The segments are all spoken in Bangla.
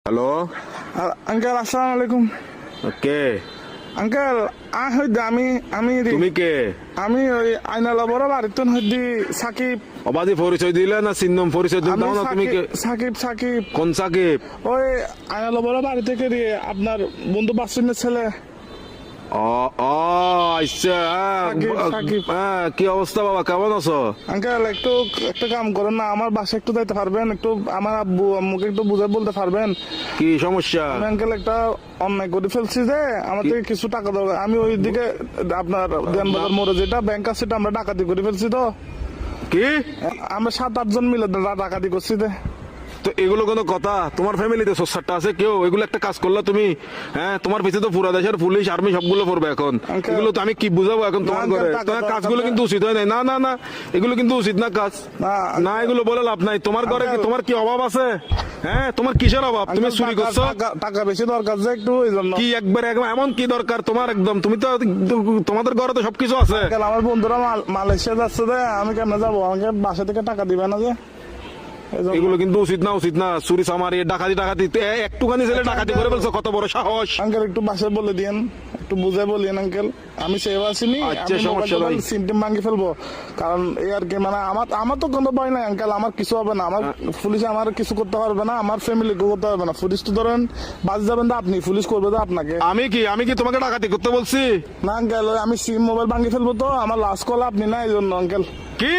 হ্যালো আঙ্কেল আসসালামু আলাইকুম। কে আঙ্কেল হইতে আমি আমি তুমি কে আমি ওই আইনালা বড় বাড়িতে হইতে সাকিব। অবাধি পরিচয় দিলে না চিহ্নম পরিচয় দিলে আমি না তুমি কে সাকিব সাকিব কোন সাকিব? ওই আইনালা বড় বাড়ি থেকে আপনার বন্ধু বাসুনের ছেলে। ও ও আচ্ছা সাকিব। কি অবস্থা বাবা, কেমন আছো? আঙ্কেল একটু একটা কাম করেন না, আমার বাসায় একটু যাইতে পারবেন? একটু আমার আব্বু আম্মুকে একটু বুঝে বলতে পারবেন? কি সমস্যা? আমি আঙ্কেল একটা অন্যায় করে ফেলছি যে আমার থেকে কিছু টাকা দরকার। আমি ওই দিকে আপনার দেনবাজার মোড়ে যেটা ব্যাংক আছে সেটা আমরা ডাকাতি করে ফেলছি। তো কি আমরা 7-8 জন মিলে ডাকাতি করছি। তো এগুলো কোনো কথা? তোমার ফ্যামিলিতে সোসারটা আছে কেউ? এগুলো একটা কাজ করলা তুমি? হ্যাঁ, তোমার পিছিয়ে তো পুরা দেশের পুলিশ আর্মি সবগুলো পড়বে এখন। Uncle, এগুলো তো আমি কি বুঝাবো এখন তোমার না, ঘরে? uncle, তোমার টাকা কাজগুলো কিন্তু উচিত হয় নাই। না না না, এগুলো কিন্তু উচিত না কাজ। না এগুলো বলে লাভ নাই। তোমার ঘরে কি তোমার কি অভাব আছে? হ্যাঁ, তোমার কিসের অভাব? তুমি চুরি করছো? টাকা বেশি দরকার যে একটু ওই জন্য। কি একবার এমন কি দরকার তোমার? একদম তুমি তো তোমাদের ঘরে তো সবকিছু আছে। আঙ্কেল, আমার বন্ধুরা মালয়েশিয়া যাচ্ছে যে আমি কেমনে যাবো? আমাকে বাসা থেকে টাকা দিবে না যে? এজন্য। এগুলো কিন্তু উচিত না, উচিত না। চুরি চামারি ডাকাতি টাকাতি একটুখানি ছেলে ডাকাতি করে ফেলছো, কত বড় সাহস! আঙ্কেল একটু বাসায় বলে দিয়েন, একটু বুঝে বলিয়েন আঙ্কেল। আমি সেভ আসিনি, আচ্ছা, সমস্যা নাই। সিমটিম ভাঙি ফেলবো। কারণ এই আর কি, মানে আমার তো কোনো ভয় নাই আঙ্কেল। আমার কিছু হবে না, আমার পুলিশ আমার কিছু করতে পারবে না, আমার ফ্যামিলি করতে পারবে না। পুলিশ তো ধরেন বাজে যাবেন তো আপনি, পুলিশ করবে তো আপনাকে। আমি কি তোমাকে ডাকাতি করতে বলছি? না আঙ্কেল, আমি সিম মোবাইল ভাঙি ফেলবো। তো আমার লাস্ট কল আপনি না, এই জন্য আঙ্কেল। কি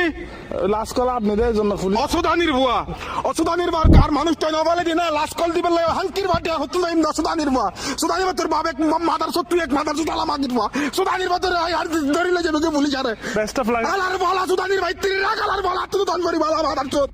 লাস্ট কল আপনি দেয় এই জন্য পুলিশ। অসুদানির বুয়া, অসুদানির বার কার মানুষটা না বলে দিনা লাস্ট কল দিবেন লাগে হালকির বাটে হতো না। ইন্দা সুদানির বুয়া, সুদানির বাতর বাপ এক মাদার সত্তু এক মাদার সুদালা মাগির বুয়া, সুদানির বাতর আর ধরিলে যাবে কে পুলিশ আরে। Best of luck. আলার বলা সুদানির ভাই তিন লাখ আলার বলা তুই দান করি বলা মাদার চোদ।